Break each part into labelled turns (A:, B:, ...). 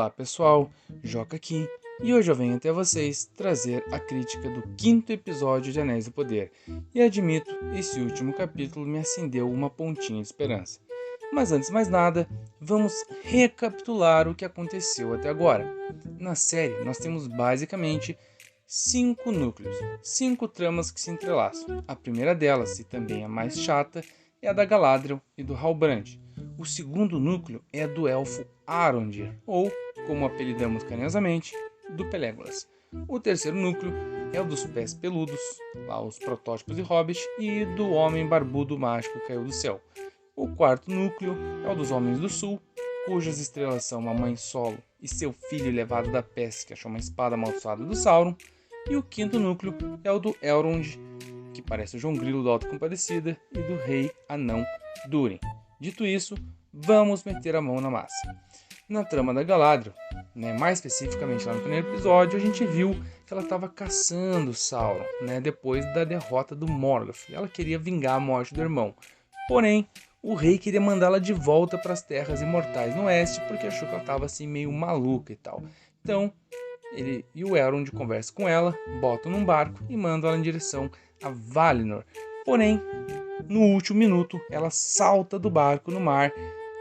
A: Olá pessoal, Joca aqui, e hoje eu venho até vocês trazer a crítica do 5º episódio de Anéis do Poder. E admito, esse último capítulo me acendeu uma pontinha de esperança. Mas antes de mais nada, vamos recapitular o que aconteceu até agora. Na série, nós temos basicamente 5 núcleos, 5 tramas que se entrelaçam. A primeira delas, e também a mais chata, é a da Galadriel e do Halbrand. O segundo núcleo é do elfo Arondir, ou, como apelidamos carinhosamente, do Pelégolas. O terceiro núcleo é o dos Pés Peludos, lá os protótipos de Hobbit, e do Homem Barbudo Mágico que caiu do céu. O quarto núcleo é o dos Homens do Sul, cujas estrelas são a Mãe Solo e seu filho levado da peste que achou uma espada amaldiçoada do Sauron. E o quinto núcleo é o do Elrond, que parece o João Grilo da Auto Compadecida, e do Rei Anão Durin. Dito isso, vamos meter a mão na massa. Na trama da Galadriel, mais especificamente lá no primeiro episódio, a gente viu que ela estava caçando Sauron, depois da derrota do Morgoth. Ela queria vingar a morte do irmão. Porém, o rei queria mandá-la de volta para as Terras Imortais no Oeste, porque achou que ela estava assim meio maluca e tal. Então, ele e o Elrond conversam com ela, botam num barco e mandam ela em direção a Valinor. Porém, no último minuto, ela salta do barco no mar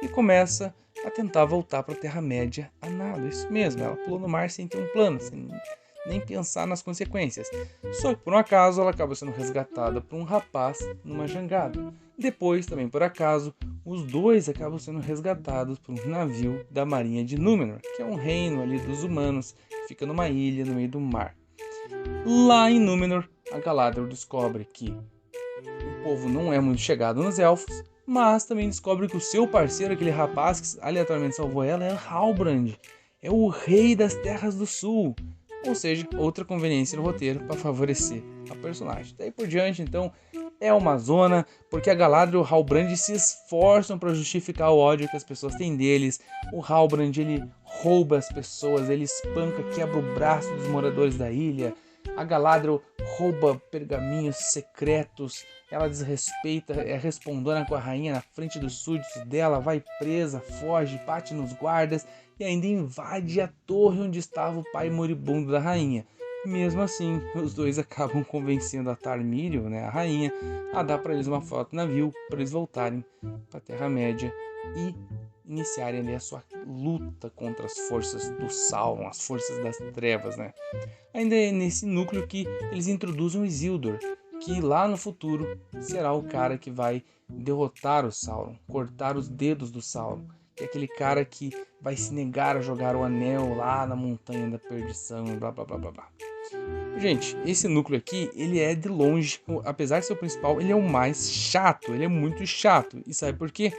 A: e começa a tentar voltar para a Terra-média a nada. Isso mesmo, ela pulou no mar sem ter um plano, sem nem pensar nas consequências. Só que por um acaso ela acaba sendo resgatada por um rapaz numa jangada. Depois, também por acaso, os dois acabam sendo resgatados por um navio da Marinha de Númenor, que é um reino ali dos humanos, que fica numa ilha no meio do mar. Lá em Númenor, a Galadriel descobre que o povo não é muito chegado nos elfos, mas também descobre que o seu parceiro, aquele rapaz que aleatoriamente salvou ela, é Halbrand, é o rei das Terras do Sul. Ou seja, outra conveniência no roteiro para favorecer a personagem. Daí por diante, então, é uma zona, porque a Galadriel e o Halbrand se esforçam para justificar o ódio que as pessoas têm deles. O Halbrand, ele rouba as pessoas, ele espanca, quebra o braço dos moradores da ilha. A Galadriel rouba pergaminhos secretos, ela desrespeita, é respondona com a rainha na frente dos súditos dela, vai presa, foge, bate nos guardas e ainda invade a torre onde estava o pai moribundo da rainha. Mesmo assim, os dois acabam convencendo a Tarmírio, a rainha, a dar para eles uma frota de navio para eles voltarem para a Terra-média e iniciarem ali a sua luta contra as forças do Sauron, as forças das trevas. Ainda é nesse núcleo que eles introduzem o Isildur, que lá no futuro será o cara que vai derrotar o Sauron, cortar os dedos do Sauron, que é aquele cara que vai se negar a jogar o anel lá na montanha da perdição, blá blá blá blá blá. Gente, esse núcleo aqui, ele é de longe, apesar de ser o principal, ele é o mais chato, ele é muito chato. E sabe por quê?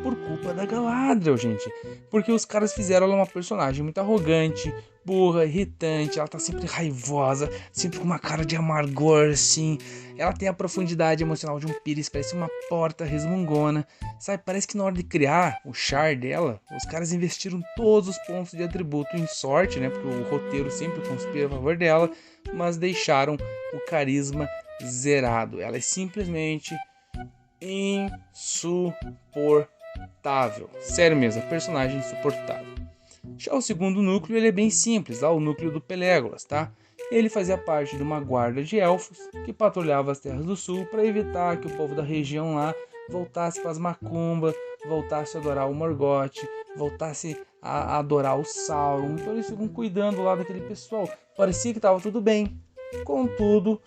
A: Por culpa da Galadriel, gente. Porque os caras fizeram ela uma personagem muito arrogante, burra, irritante, ela tá sempre raivosa, sempre com uma cara de amargor, assim. Ela tem a profundidade emocional de um pires, parece uma porta resmungona. Sabe, parece que na hora de criar o char dela, os caras investiram todos os pontos de atributo em sorte, porque o roteiro sempre conspira a favor dela, mas deixaram o carisma zerado. Ela é simplesmente insuportável. Sério mesmo, a personagem insuportável. Já o segundo núcleo, ele é bem simples, o núcleo do Pelégolas, tá? Ele fazia parte de uma guarda de elfos que patrulhava as Terras do Sul para evitar que o povo da região lá voltasse para as macumbas, voltasse a adorar o Morgoth, voltasse a adorar o Sauron. Então eles ficam cuidando lá daquele pessoal. Parecia que estava tudo bem. Contudo,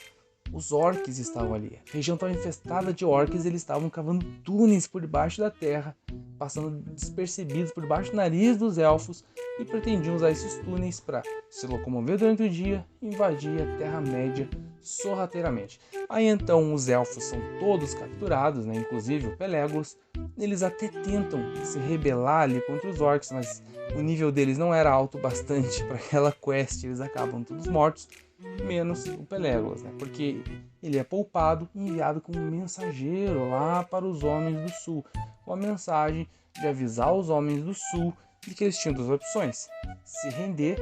A: os orcs estavam ali. A região estava infestada de orcs, eles estavam cavando túneis por debaixo da terra, passando despercebidos por debaixo do nariz dos elfos e pretendiam usar esses túneis para se locomover durante o dia e invadir a Terra-média sorrateiramente. Aí então os elfos são todos capturados, inclusive o Pelégolas. Eles até tentam se rebelar ali contra os orcs, mas o nível deles não era alto bastante para aquela quest, eles acabam todos mortos. Menos o Pelégolas, porque ele é poupado e enviado como mensageiro lá para os Homens do Sul, com a mensagem de avisar os Homens do Sul de que eles tinham duas opções: se render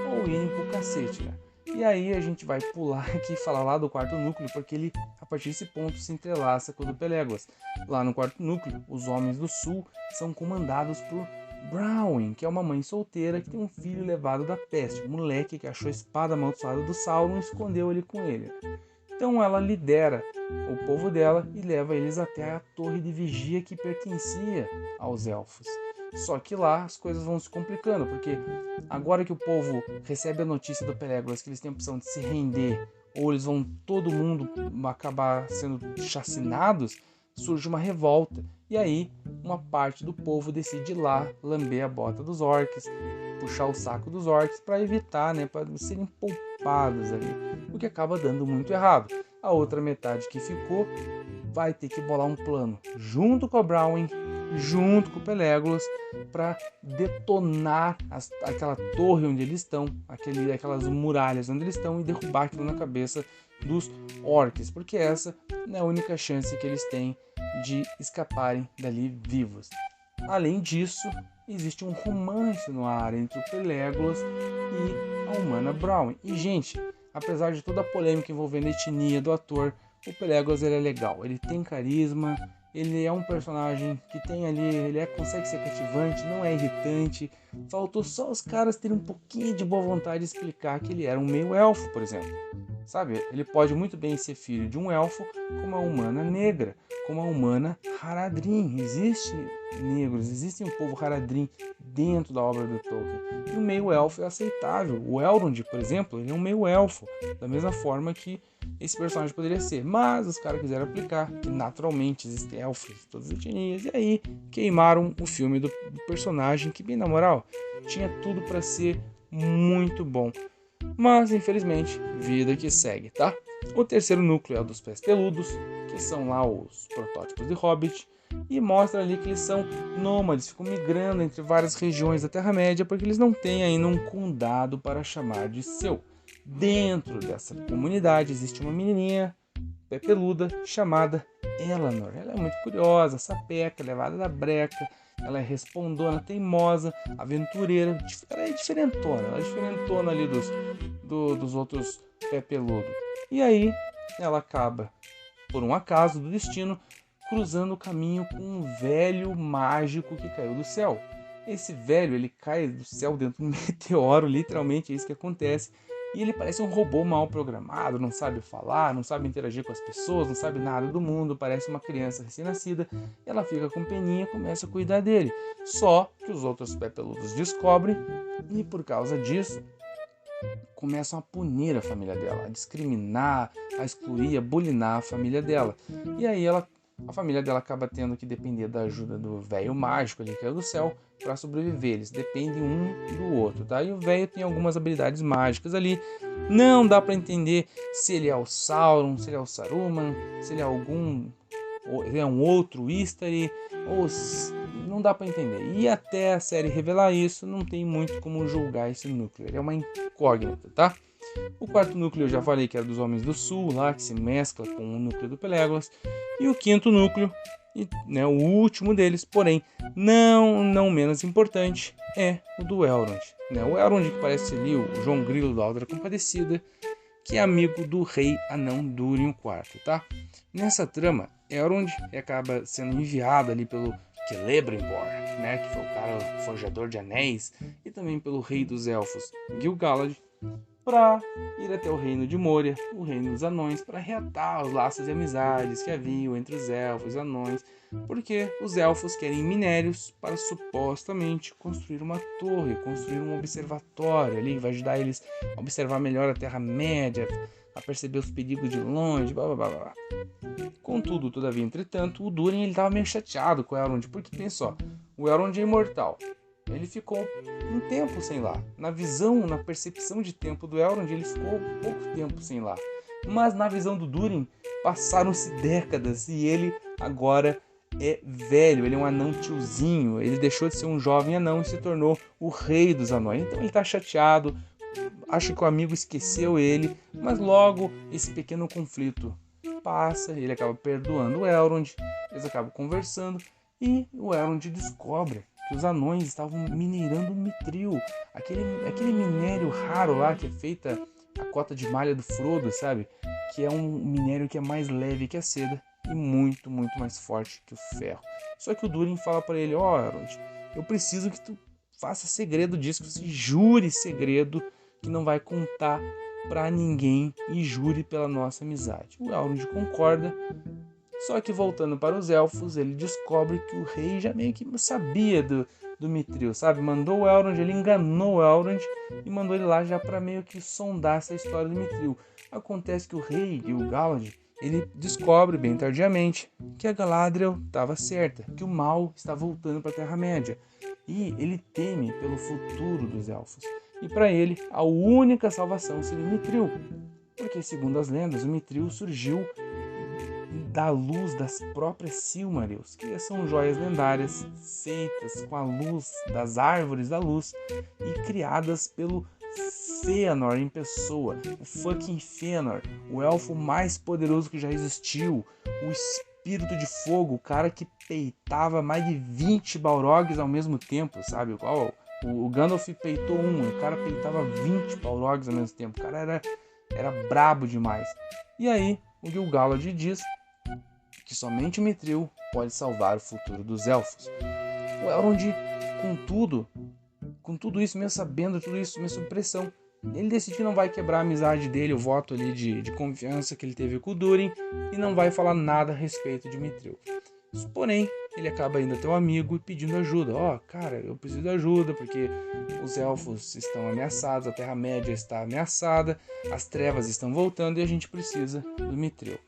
A: ou irem pro cacete. E aí a gente vai pular aqui e falar lá do quarto núcleo, porque ele, a partir desse ponto, se entrelaça com o do Pelégolas. Lá no quarto núcleo, os Homens do Sul são comandados por Browin, que é uma mãe solteira que tem um filho levado da peste, um moleque que achou a espada amaldiçoada do Sauron e escondeu ele com ele. Então ela lidera o povo dela e leva eles até a torre de vigia que pertencia aos elfos. Só que lá as coisas vão se complicando, porque agora que o povo recebe a notícia do Pelégolas que eles têm a opção de se render ou eles vão todo mundo acabar sendo chacinados, surge uma revolta. E aí uma parte do povo decide ir lá lamber a bota dos orcs, puxar o saco dos orcs para evitar, para serem poupados ali, o que acaba dando muito errado. A outra metade que ficou vai ter que bolar um plano junto com a Browin, junto com o Pelégolas, para detonar aquela torre onde eles estão, aquelas muralhas onde eles estão e derrubar aquilo na cabeça dos orcs, porque essa é a única chance que eles têm de escaparem dali vivos. Além disso, existe um romance no ar entre o Pelégolas e a humana Browin. E, gente, apesar de toda a polêmica envolvendo a etnia do ator, o Pelégolas ele é legal, ele tem carisma, ele é um personagem que tem ali, consegue ser cativante, não é irritante. Faltou só os caras terem um pouquinho de boa vontade de explicar que ele era um meio elfo, por exemplo. Sabe, ele pode muito bem ser filho de um elfo com uma humana negra, com uma humana Haradrim. Existem negros, existe um povo Haradrim dentro da obra do Tolkien. E o meio elfo é aceitável. O Elrond, por exemplo, ele é um meio elfo, da mesma forma que esse personagem poderia ser. Mas os caras quiseram aplicar que naturalmente existem elfos de todas as etnias. E aí queimaram o filme do personagem que, bem na moral, tinha tudo para ser muito bom. Mas, infelizmente, vida que segue, tá? O terceiro núcleo é o dos pés peludos, que são lá os protótipos de Hobbit, e mostra ali que eles são nômades, ficam migrando entre várias regiões da Terra-média, porque eles não têm ainda um condado para chamar de seu. Dentro dessa comunidade existe uma menininha pé peluda chamada Elanor. Ela é muito curiosa, sapeca, levada da breca. Ela é respondona, teimosa, aventureira. Ela é diferentona ali dos outros pé peludo. E aí ela acaba, por um acaso do destino, cruzando o caminho com um velho mágico que caiu do céu. Esse velho, ele cai do céu dentro de um meteoro, literalmente é isso que acontece. E ele parece um robô mal programado, não sabe falar, não sabe interagir com as pessoas, não sabe nada do mundo, parece uma criança recém-nascida. Ela fica com peninha e começa a cuidar dele. Só que os outros pé peludos descobrem e por causa disso começam a punir a família dela, a discriminar, a excluir, a bulinar a família dela. E aí a família dela acaba tendo que depender da ajuda do velho mágico ali que caiu do céu para sobreviver. Eles dependem um do outro, tá? E o velho tem algumas habilidades mágicas ali. Não dá para entender se ele é o Sauron, se ele é o Saruman, se ele é um outro Istari, ou não dá para entender. E até a série revelar isso, não tem muito como julgar esse núcleo. Ele é uma incógnita, tá? O quarto núcleo eu já falei que era dos Homens do Sul, lá que se mescla com o núcleo do Pelégolas. E o quinto núcleo, o último deles, porém não menos importante, é o do Elrond. O Elrond que parece ali o João Grilo da Aldra Compadecida, que é amigo do rei anão Durin IV, tá? Nessa trama, Elrond acaba sendo enviado ali pelo Celebrimbor, que foi o cara forjador de anéis, e também pelo rei dos elfos, Gil-galad, para ir até o reino de Moria, o reino dos anões, para reatar os laços de amizades que haviam entre os elfos e os anões, porque os elfos querem minérios para supostamente construir uma torre, construir um observatório ali, que vai ajudar eles a observar melhor a Terra-média, a perceber os perigos de longe, blá blá blá blá. Contudo, todavia, entretanto, o Durin estava meio chateado com o Elrond, porque pensou, o Elrond é imortal. Ele ficou um tempo sem lá. Na visão, na percepção de tempo do Elrond, ele ficou pouco tempo sem lá. Mas na visão do Durin, passaram-se décadas e ele agora é velho. Ele é um anão tiozinho. Ele deixou de ser um jovem anão e se tornou o rei dos anões. Então ele está chateado, acha que o amigo esqueceu ele, mas logo esse pequeno conflito passa, ele acaba perdoando o Elrond, eles acabam conversando e o Elrond descobre que os anões estavam minerando mithril, aquele minério raro lá que é feita a cota de malha do Frodo, sabe? Que é um minério que é mais leve que a seda e muito, muito mais forte que o ferro. Só que o Durin fala para ele, Elrond, eu preciso que tu faça segredo disso, que você jure segredo que não vai contar pra ninguém e jure pela nossa amizade. O Elrond concorda, só que voltando para os elfos, ele descobre que o rei já meio que sabia do Mithril, sabe? Mandou o Elrond, ele enganou o Elrond e mandou ele lá já para meio que sondar essa história do Mithril. Acontece que o rei Gil-galad, ele descobre bem tardiamente que a Galadriel estava certa, que o mal está voltando para a Terra-média. E ele teme pelo futuro dos elfos. E para ele, a única salvação seria o Mithril. Porque, segundo as lendas, o Mithril surgiu da luz das próprias Silmarils, que são joias lendárias feitas com a luz das árvores da luz e criadas pelo Fëanor em pessoa, o fucking Fëanor, o elfo mais poderoso que já existiu, o espírito de fogo, o cara que peitava mais de 20 Balrogs ao mesmo tempo, sabe? O Gandalf peitou o cara peitava 20 Balrogs ao mesmo tempo, o cara era brabo demais. E aí, o Gil-galad diz que somente o Mithril pode salvar o futuro dos elfos. O Elrond, com tudo isso, mesmo sabendo tudo isso, mesmo sob pressão, ele decide que não vai quebrar a amizade dele, o voto ali de confiança que ele teve com o Durin, e não vai falar nada a respeito de Mithril. Porém, ele acaba indo até um amigo e pedindo ajuda. Cara, eu preciso de ajuda porque os elfos estão ameaçados, a Terra-média está ameaçada, as trevas estão voltando e a gente precisa do Mithril.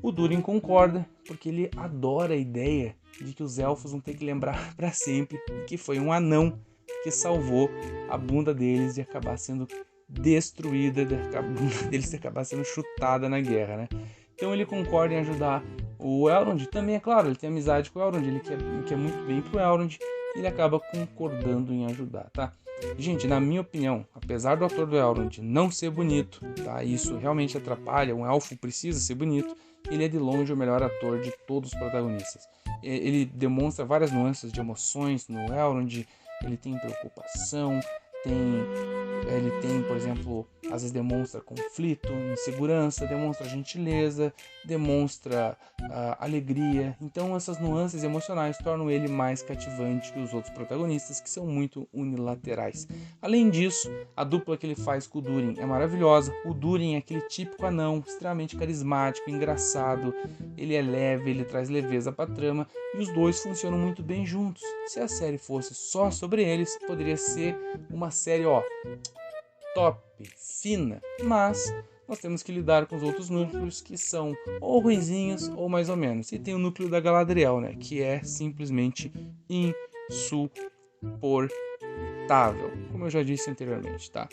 A: O Durin concorda porque ele adora a ideia de que os elfos vão ter que lembrar para sempre que foi um anão que salvou a bunda deles de acabar sendo destruída, a bunda deles acabar sendo chutada na guerra, né? Então ele concorda em ajudar o Elrond. Também, é claro, ele tem amizade com o Elrond, ele quer muito bem pro Elrond, e ele acaba concordando em ajudar, tá? Gente, na minha opinião, apesar do ator do Elrond não ser bonito, tá? Isso realmente atrapalha, um elfo precisa ser bonito, ele é de longe o melhor ator de todos os protagonistas. Ele demonstra várias nuances de emoções no Elrond, ele tem preocupação, ele tem, por exemplo, às vezes demonstra conflito, insegurança, demonstra gentileza, demonstra alegria. Então essas nuances emocionais tornam ele mais cativante que os outros protagonistas, que são muito unilaterais. Além disso, a dupla que ele faz com o Durin é maravilhosa. O Durin é aquele típico anão, extremamente carismático, engraçado, ele é leve, ele traz leveza para a trama, e os dois funcionam muito bem juntos. Se a série fosse só sobre eles, poderia ser uma série, top, fina, mas nós temos que lidar com os outros núcleos que são ou ruinzinhos ou mais ou menos. E tem o núcleo da Galadriel, né, que é simplesmente insuportável, como eu já disse anteriormente, tá?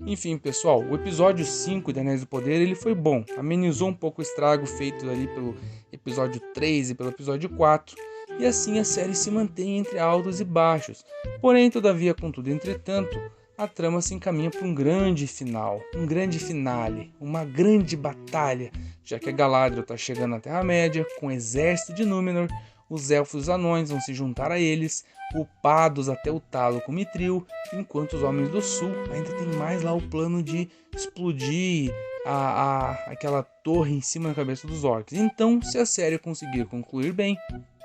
A: Enfim, pessoal, o episódio 5 de Anéis do Poder, ele foi bom, amenizou um pouco o estrago feito ali pelo episódio 3 e pelo episódio 4, e assim a série se mantém entre altos e baixos. Porém, todavia, contudo, entretanto, a trama se encaminha para um grande final, um grande finale, uma grande batalha, já que a Galadriel está chegando à Terra-média com o exército de Númenor, os elfos e os anões vão se juntar a eles, upados até o talo com Mithril, enquanto os homens do sul ainda tem mais lá o plano de explodir aquela torre em cima da cabeça dos orcs. Então, se a série conseguir concluir bem,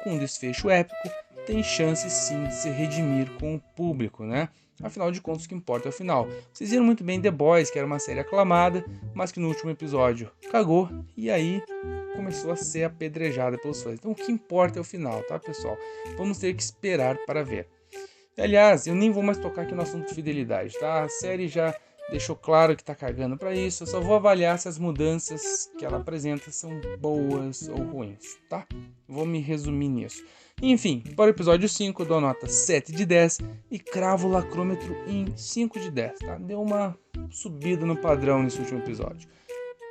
A: com um desfecho épico, tem chance sim de se redimir com o público, né? Afinal de contas, o que importa é o final. Vocês viram muito bem The Boys, que era uma série aclamada, mas que no último episódio cagou, e aí começou a ser apedrejada pelos fãs. Então o que importa é o final, tá, pessoal? Vamos ter que esperar para ver. Aliás, eu nem vou mais tocar aqui no assunto de fidelidade, tá? A série já deixou claro que tá cagando para isso, eu só vou avaliar se as mudanças que ela apresenta são boas ou ruins, tá? Vou me resumir nisso. Enfim, para o episódio 5 eu dou nota 7 de 10 e cravo o lacrômetro em 5 de 10, tá? Deu uma subida no padrão nesse último episódio.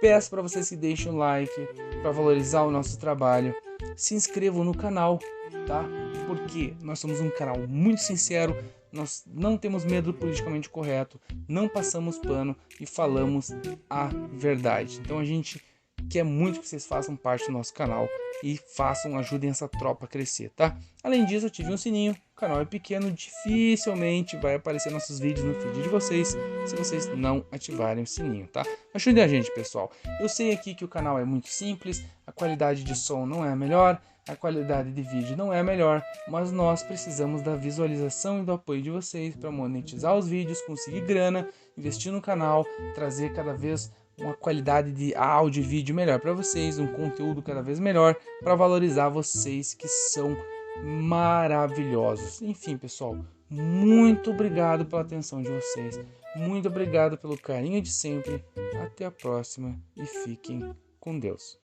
A: Peço para vocês que deixem um like para valorizar o nosso trabalho, se inscrevam no canal, tá? Porque nós somos um canal muito sincero, nós não temos medo do politicamente correto, não passamos pano e falamos a verdade. Então a gente quer muito que vocês façam parte do nosso canal e ajudem essa tropa a crescer, tá? Além disso, ative um sininho, o canal é pequeno, dificilmente vai aparecer nossos vídeos no feed de vocês se vocês não ativarem o sininho, tá? Ajudem a gente, pessoal. Eu sei aqui que o canal é muito simples, a qualidade de som não é a melhor, a qualidade de vídeo não é a melhor, mas nós precisamos da visualização e do apoio de vocês para monetizar os vídeos, conseguir grana, investir no canal, trazer cada vez uma qualidade de áudio e vídeo melhor para vocês, um conteúdo cada vez melhor para valorizar vocês que são maravilhosos. Enfim, pessoal, muito obrigado pela atenção de vocês. Muito obrigado pelo carinho de sempre. Até a próxima e fiquem com Deus.